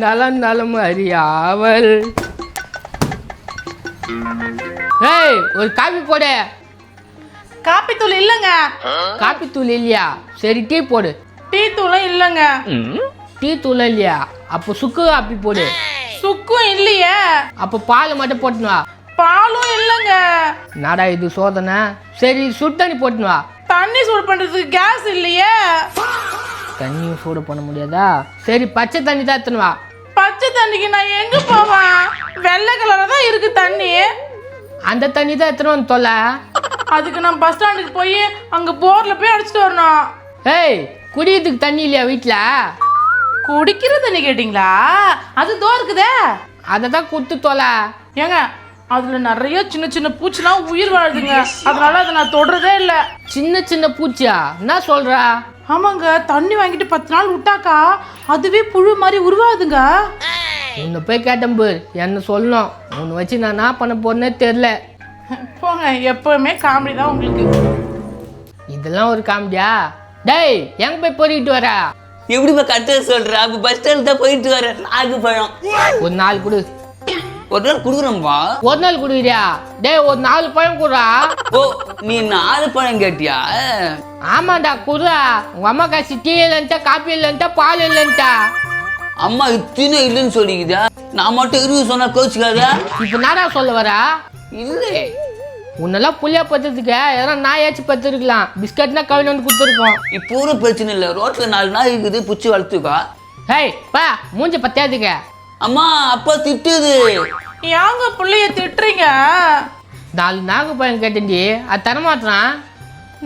நலம் நலம் அறியாவல். ஏய் ஒரு காபி போடு. காப்பி தூள் இல்லைங்க. காபி தூள் இல்லையா? சரி டீ போடு. டீ தூளும் இல்லைங்க. டீ தூள் இல்லையா? அப்போ சுக்கு காப்பி போடு. சுக்கும் இல்லையே. அப்போ பால் மட்டும் போட்டுன்னு வா. பாலும் இல்லைங்க. நாடா இது சோதனை. சரி சுடு தண்ணி போட்டுன்னு வா. தண்ணி சூடு பண்றதுக்கு கேஸ் இல்லையே. தண்ணியும் சூடு பண்ண முடியாதா? சரி பச்சை தண்ணி தான் எடுத்துன்னு வா. பச்சை தண்ணிக்கு நான் எங்க போவேன்? வெள்ளை கலர்ல தான் இருக்கு தண்ணி. அந்த தண்ணி தான் எடுத்துன்னு வந்து தொலை. அதுக்கு நான் பஸ் ஸ்டாண்டுக்கு போய் அங்க போர்ல போய் அடிச்சுட்டு வரணும். ஏய் குடிக்கிறதுக்கு தண்ணி இல்லையா வீட்டில்? குடிக்கிற தண்ணி கேட்டிங்களா? அது தோ இருக்குதே. அதை தான் கொடுத்து தொலை. ஏங்க அதுல நிறைய சின்ன சின்ன பூச்சிலாம் உயிர் வாழுதுங்க. அதனால அதை நான் தொடுறதே இல்லை. சின்ன சின்ன பூச்சியா? என்ன சொல்ற? ஆமாங்க, தண்ணி வாங்கிட்டு 10 நாள் விட்டாக்கா அதுவே புழு மாதிரி உருவாதுங்க. உன்னை போய் கேட்டேன் பாரு, என்ன சொல்லணும். உன்னை வச்சு நான் என்ன பண்ண போறேன்னே தெரில. போங்க, எப்பவுமே காமெடி தான் உங்களுக்கு. இதெல்லாம் ஒரு காமெடியா? டேய் எங்க போய் பொறிக்கிட்டு வர? எப்படிப்பா கட்ட சொல்ற? அப்ப பஸ் ஸ்டாண்ட் தான் போயிட்டு வரேன். நாக்கு பழம் ஒரு 4 கொடு. ஒரு நாள் குடுக்குறோம்பா. ஒரு நாள் குடுக்குறியா? டேய் ஒரு 4 பழம் குடுறா. ஓ நீ 4 பழம் கேட்டியா? ஆமாண்டா குடுறா. உங்க அம்மா காசு டீ இல்லைன்ட்டா, காப்பி இல்லைன்ட்டா, பால் இல்லைன்ட்டா. அம்மா இத்தனை இல்லைன்னு சொல்லிக்குதா? நான் மட்டும் 20 சொன்னா கோச்சுக்காதா? இப்போ நாடா சொல்ல வரா? இல்லை உன்னெல்லாம் புள்ளியா பத்துறதுக்கு எதனா நாயாச்சும் பத்துருக்கலாம். பிஸ்கட்னா கவின் வந்து கொடுத்துருக்கோம். இப்போ ஒரு பிரச்சனை இல்லை. ரோட்ல 4 நாய் இருக்குது, பிடிச்சி வளர்த்துக்கா. ஹேய் பா மூஞ்சி பத்தியாதுக்க. அம்மா அப்பா திட்டுது. ஏங்க பிள்ளைய திட்டுறீங்க? 4 நாகப்பழம் கேட்டேன்டி, அது தரமாட்டான்.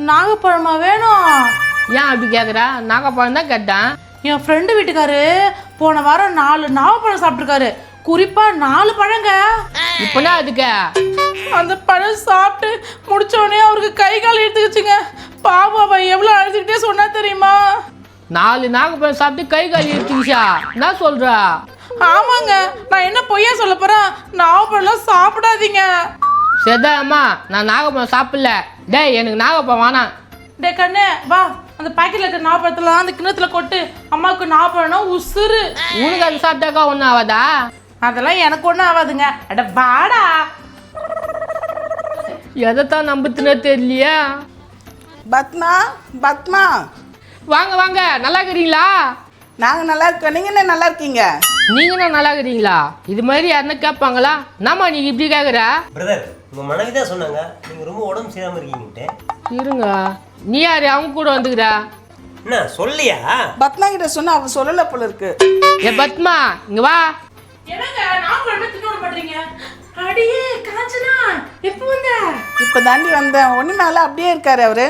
நாகப்பழமா வேணும்? ஏன் அப்படி கேட்குறா? நாகப்பழம் தான் கேட்டான். என் ஃப்ரெண்டு வீட்டுக்காரு போன வாரம் 4 நாகப்பழம் சாப்பிட்டுருக்காரு. குறிப்பா 4 பழங்க. இப்பனா அதுக்கு அந்த பழம் சாப்பிட்டு முடிச்சோடனே அவருக்கு கை கால் எடுத்துக்கிச்சுங்க. பாபா எவ்வளோ அழுதுகிட்டே சொன்னா தெரியுமா? 4 நாகப்பழம் சாப்பிட்டு கை கால் எடுத்துக்கிச்சா? என்ன சொல்றா? ஆமாங்க, நான் என்ன பொய்யா சொல்ல போறேன்? நாகப்பழம் சாப்பிடாதீங்க. சரிதா அம்மா, நான் நாகப்பழம் சாப்பிடல. டேய் எனக்கு நாகப்பழம் வேணாம். டே கண்ணு வா, அந்த பாக்கெட்ல இருக்க நாகப்பழத்தெல்லாம் அந்த கிணத்துல கொட்டு. அம்மாவுக்கு நாகப்பழம்னா உசுறு. உனக்கு அது சாப்பிட்டாக்கா ஒன்றும் ஆகாதா? அதெல்லாம் எனக்கு ஒன்றும் ஆகாதுங்க. அட வாடா. எதைத்தான் நம்புத்துனே தெரியலையா? பத்மா பத்மா, வாங்க வாங்க, நல்லா இருக்கிறீங்களா? நாங்கள் நல்லா இருக்கோம். நீங்கள் என்ன நல்லா இருக்கீங்க? நீங்க நல்லா இருக்கிறீங்களா? இது மாதிரி யாருன்னா கேட்பாங்களா? என்னம்மா நீங்க இப்படி கேட்குற? பிரதர் உங்கள் மனைவி தான் சொன்னாங்க நீங்கள் ரொம்ப உடம்பு சரியாமல் இருக்கீங்கன்ட்டு. இருங்க, நீ யாரு அவங்க கூட வந்துக்கிறா? என்ன சொல்லியா? பத்மா கிட்ட சொன்னா அவ சொல்லல போல இருக்கு. ஏ பத்மா இங்க வா. என்னங்க நாகப்பழம் தின்னோட பண்றீங்க? அடியே காஞ்சனா, எப்போ வந்த? இப்போ தாண்டி வந்தேன். ஒன்று மேலே அப்படியே இருக்காரு அவரு.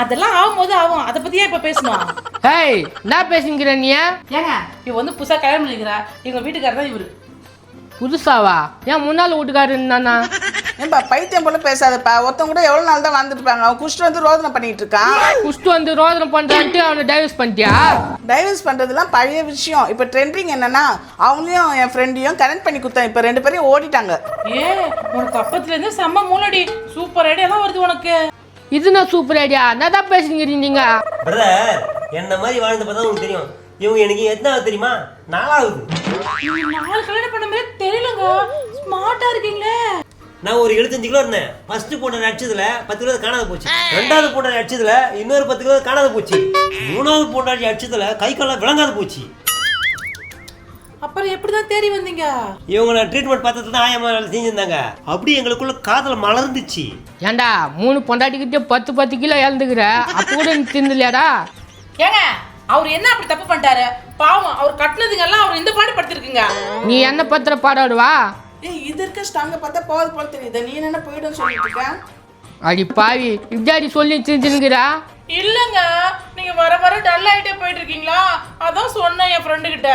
அதெல்லாம் ஆகும்போது ஆகும், அதை பத்தியே இப்ப பேசணும். ஹேய் என்ன பேசுங்கிற நீ? ஏங்க இவ வந்து புதுசா கல்யாணம் பண்ணிக்கிறா. எங்க வீட்டுக்காரர் தான் இவரு. புதுசாவா? ஏன் முன்னாள் வீட்டுக்காரன் தானா? ஏன்பா பைத்தியம் போல பேசாதப்பா. ஒருத்தவங்க கூட எவ்வளோ நாள் தான் வாழ்ந்துட்டு இருப்பாங்க. அவன் குஷ்டு வந்து ரோதனை பண்ணிட்டு இருக்கான். குஷ்டு வந்து ரோதனை பண்றான்ட்டு அவனை டைவர்ஸ் பண்ணிட்டியா? டைவர்ஸ் பண்ணுறதுலாம் பழைய விஷயம். இப்போ ட்ரெண்டிங் என்னன்னா அவங்களையும் என் ஃப்ரெண்டையும் கனெக்ட் பண்ணி கொடுத்தேன். இப்போ 2 பேரையும் ஓடிட்டாங்க. ஏ உனக்கு அப்பத்துல இருந்து செம்ம மூலடி. சூப்பர் ஐடியா எல்லாம் வருது உனக்கு. இது நான் சூப்பர் ஐடியா. என்னதான் பேசுங்கிறீங்க நீங்க? பிரதர் என்ன மாதிரி வாழ்ந்து பார்த்தா உங்களுக்கு தெரியும். இவங்க எனக்கு எத்தனாவது தெரியுமா? 4வது. நீங்க 4 கல்யாணம் பண்ண மாதிரி தெரியலங்க. ஸ்மார்ட்டா இருக்கீங்களே. நான் ஒரு 75 கிலோ இருந்தேன். ஃபர்ஸ்ட் போட்ட அடிச்சதுல 10 கிலோ காணாத போச்சு. 2வது போட்ட அடிச்சதுல இன்னொரு 10 கிலோ காணாத போச்சு. 3வது போட்ட அடிச்சதுல கை கால விளங்காத போச்சு. அப்புறம் எப்படிதான் தேடி வந்தீங்க? இவங்க நான் ட்ரீட்மெண்ட் பார்த்தது தான் ஆயமா வேலை செஞ்சிருந்தாங்க. அப்படி எங்களுக்குள்ள காதல் மலர்ந்துச்சு. ஏண்டா 3 பொண்டாட்டிக்கிட்டே 10 கிலோ இழந்துக்கிற, அப்போ கூட நீ தின்னலையாடா? ஏங்க அவர் என்ன அப்படி தப்பு பண்ணிட்டாரு? பாவம், அவர் கட்டினதுங்க எல்லாம் அவர் இந்த பாடு படுத்திருக்குங்க. நீ என்ன பத்திர பாடாடுவா? ஏய் இது இருக்க ஸ்ட்ராங்கை பார்த்தா போவது போல தெரியுது. நீ என்ன போயிடும் சொல்லிட்டு இருக்க? அடி பாவி, இப்படி சொல்லி செஞ்சுனுங்கிறா? இல்லங்க, நீங்க வர வர டல் ஆயிட்டே போயிட்டு இருக்கீங்களா? அதான் சொன்னேன் என் ஃப்ரெண்டு கிட்ட.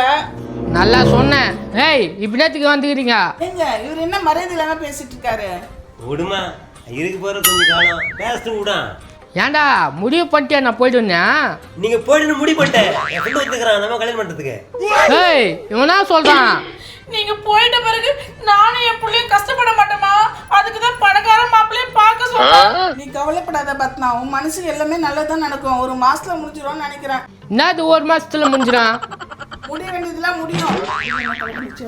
நல்லா சொன்னேன். ஏய் இப்படியத்துக்கு வந்துக்கிறீங்க? ஏங்க இவர் என்ன மரியாதை இல்லாம பேசிட்டு இருக்காரு? விடுமா, இருக்கு போற கொஞ்சம் காலம் பேசிட்டு விடா. ஏண்டா முடிவு பண்ணிட்டியா நான் போயிடுவேன்? நீங்க போயிட்டு முடிவு பண்ணிட்டேன். என் ஃப்ரெண்டு ஒத்துக்கிறான் நம்ம கல்யாணம் பண்றதுக்கு. ஏய் இவனா சொல்றான்? நீங்க போயிட்ட பிறகு நானும் என் பிள்ளையும் கஷ்டப்பட மாட்டோமா? அதுக்கு தான் பணக்கார மாப்பிள்ளைய பார்க்க சொல்றேன். நீ கவலைப்படாத பத்மா. உன் மனசுக்கு எல்லாமே நல்லதான் நடக்கும். 1 மாசத்துல முடிஞ்சிரும்னு நினைக்கிறேன். என்னது 1 மாசத்துல முடிஞ்சிடும்? முடிய வேண்டியதெல்லாம் முடியும்.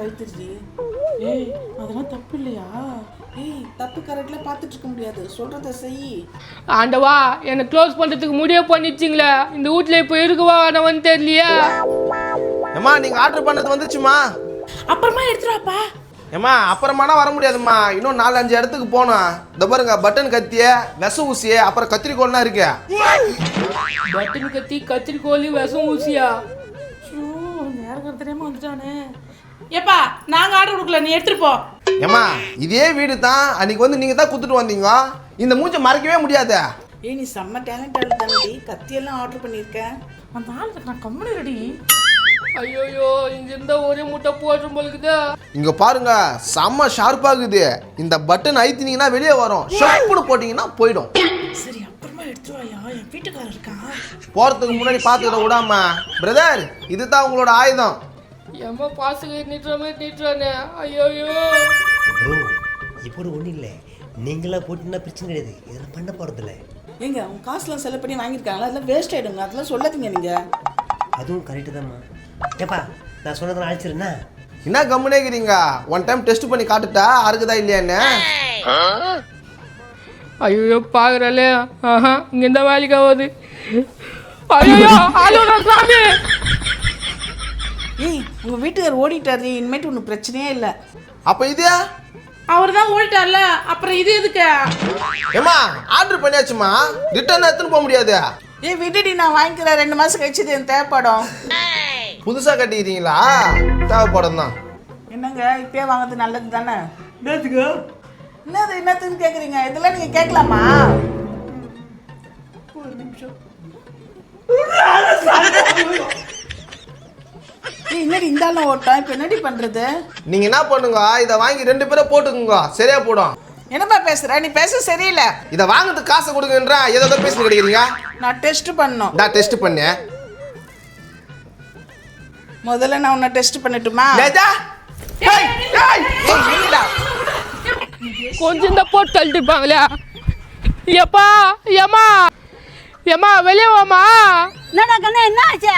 வைத்திருச்சு. ஏய் அதெல்லாம் தப்பு இல்லையா? ஏய் தப்பு கரெக்ட்ல பார்த்துட்டு இருக்க முடியாது, சொல்றத செய். ஆண்டவா என்னை க்ளோஸ் பண்ணுறதுக்கு முடிவு பண்ணிச்சிங்களே, இந்த வீட்டில் இப்போ இருக்குவா வேணாமன்னு தெரியலையா? ஏம்மா நீங்கள் ஆர்டர் பண்ணது வந்துச்சுமா? அப்புறமா எடுத்துருவாப்பா. ஏம்மா அப்புறமானா வர முடியாதும்மா, இன்னும் 4-5 இடத்துக்கு போகணும். இந்த பாருங்க பட்டன் கத்திய, விச ஊசிய, அப்புறம் கத்திரிக்கோல்லாம் இருக்கு. பட்டன் கத்தி, கத்திரிக்கோலி, விஷம் ஊசியா? ஐயோ நேரம் தெரியாம வந்துட்டானே. ஏப்பா நாங்க ஆர்டர் கொடுக்கல, நீ எடுத்துட்டு போ. ஏம்மா இதே வீடு தான், அன்னைக்கு வந்து நீங்கள் தான் கொடுத்துட்டு வந்தீங்க. இந்த மூஞ்சை மறைக்கவே முடியாது. ஏய் நீ செம்ம டேலண்டட் தானடி, கத்தியெல்லாம் ஆர்டர் பண்ணியிருக்கேன். அந்த ஆளுக்கு நான் கம்மனு ரெடி. ஐயோயோ இங்க இருந்தா ஒரே முட்டை போடுறோம் போலுக்குதா. இங்க பாருங்க செம்ம ஷார்ப்பாகுது. இந்த பட்டன் அழுத்தினீங்கன்னா வெளியே வரும், ஷப்புன்னு போட்டிங்கன்னா போயிடும். சரி அப்புறமா எடுத்துருவாயா, என் வீட்டுக்காரர் இருக்கான். போகிறதுக்கு முன்னாடி பார்த்துக்கிற விடாம. பிரதர் இதுதான் உங்களோட ஆயுதம். எம்ம பாசுக நீட்டுற மாதிரி நீட்டுறானே. ஐயோயோ ப்ரோ இப்போ ஒன்றும் இல்லை, நீங்களா போட்டுன்னா பிரச்சனை கிடையாது, இதெல்லாம் பண்ண போகிறதில்ல. ஏங்க அவங்க காசுலாம் செலவு பண்ணி வாங்கியிருக்காங்களா, அதெல்லாம் வேஸ்ட் ஆகிடுங்க, அதெல்லாம் சொல்லாதீங்க நீங்கள். அதுவும் கரெக்டு தான்மா. ஏப்பா நான் சொன்னதெல்லாம் அழைச்சிருந்தா என்ன கம்முனேக்கிறீங்க? ஒன் டைம் டெஸ்ட் பண்ணி காட்டுட்டா அறுக்குதா இல்லையான்னு. ஐயோ பாக்குறலே. ஆஹா இங்க இந்த வேலைக்கு ஆகுது. ஐயோ ஆளுடா சாமி. ஏய் உங்கள் வீட்டுக்கார் ஓடிட்டாரு, இனிமேட்டு ஒன்றும் பிரச்சனையே இல்லை. அப்போ இது அவர் தான் ஓடிட்டார்ல, அப்புறம் இது எதுக்கு? ஏம்மா ஆர்டர் பண்ணியாச்சுமா, ரிட்டர்ன் எடுத்துன்னு போக முடியாது. ஏய் விடுடி, நான் வாங்கிக்கிறேன், 2 மாதம் கழிச்சு இது எனக்கு தேவைப்படும். புதுசாக கட்டிக்கிறீங்களா? தேவைப்படும் தான். என்னங்க இப்பயே வாங்குறது நல்லது தானே? என்னத்துன்னு கேட்குறீங்க? இதெல்லாம் நீங்கள் கேட்கலாமா? ஒரு நிமிஷம். என்னடி இந்தாலும் ஓட்டம், இப்போ என்னடி பண்ணுறது? நீங்கள் என்ன பண்ணுங்க, இதை வாங்கி 2 பேரை போட்டுக்குங்க, சரியா போடும். என்னப்பா பேசுகிற? நீ பேச சரியில்லை. இதை வாங்குறதுக்கு காசை கொடுங்கன்றா, ஏதோ பேசி கிடைக்கிறீங்க. நான் டெஸ்ட் பண்ணணும். நான் டெஸ்ட் பண்ணேன். முதல்ல நான் உன்னை டெஸ்ட் பண்ணட்டுமா? ஏஜா ஏய் என்னடா? கொஞ்சம் இந்த போட்டு தள்ளிட்டுப்பாங்களே. எப்பா ஏமா ஏமா வெளியே வாமா. என்னடா கண்ணா என்ன ஆச்சு?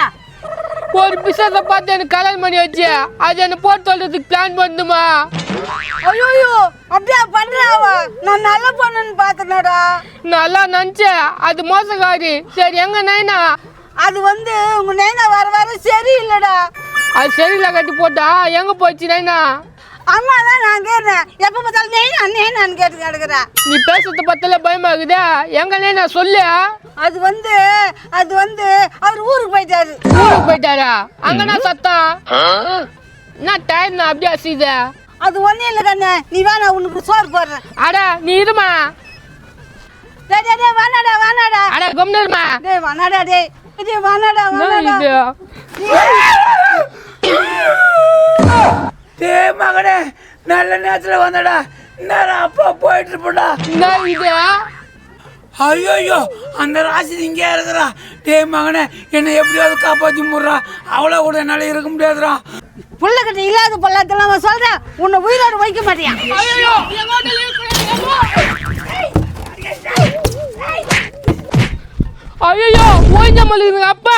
ஒரு பிசத்தை பார்த்து எனக்கு கல்யாணம் பண்ணி வச்சு அது என்ன போட்டு தள்ளுறதுக்கு பிளான் பண்ணுமா? ஐயோ அப்படியா பண்றாவா? நான் நல்ல பொண்ணுன்னு பார்த்தனடா. நல்லா நினச்சேன், அது மோசக்காரி. சரி எங்க நைனா? அது வந்து உங்க நைனா வர வர சரியில்லடா. அது சரியில்லை கட்டி போட்டா எங்க போச்சு நைனா? அம்மா தான் நான் கேட்டேன், எப்ப பார்த்தாலும் நைனா நைனான்னு கேட்டு கிடக்குறேன். நீ பேசுறது பத்தல பயமாகுதா? எங்க நைனா சொல்லு. அது வந்து அவர் ஊருக்கு போயிட்டாரு. ஊருக்கு போயிட்டாரா? அங்கனா சத்தம் என்ன டைம் அப்படியே அசித? அது ஒன்றும் இல்லை கண்ணு, நீ வேணா உனக்கு சோறு போடுறேன். அட நீ இருமா. டே வானாடா. அட கம்னருமா. டேய் வானாடா டேய் வானாடா. டேய் மகனே நல்ல நேரத்தில் வந்தடா, நேரம் அப்பா போயிட்டு இருப்படா. ஐயோ அந்த ராசி இங்கே இருக்கிறா. டேய் மகனே என்னை எப்படியாவது காப்பாற்றி முடுறா, அவ்வளோ கூட என்னால் இருக்க முடியாதுடா. புள்ளக்கிட்ட இல்லாத பொல்லாத்தெல்லாம் சொல்றேன், உன்னை உயிரோடு வைக்க மாட்டியா? ஐயோ ஓய்ஞ்ச மல்லுங்க அப்பா.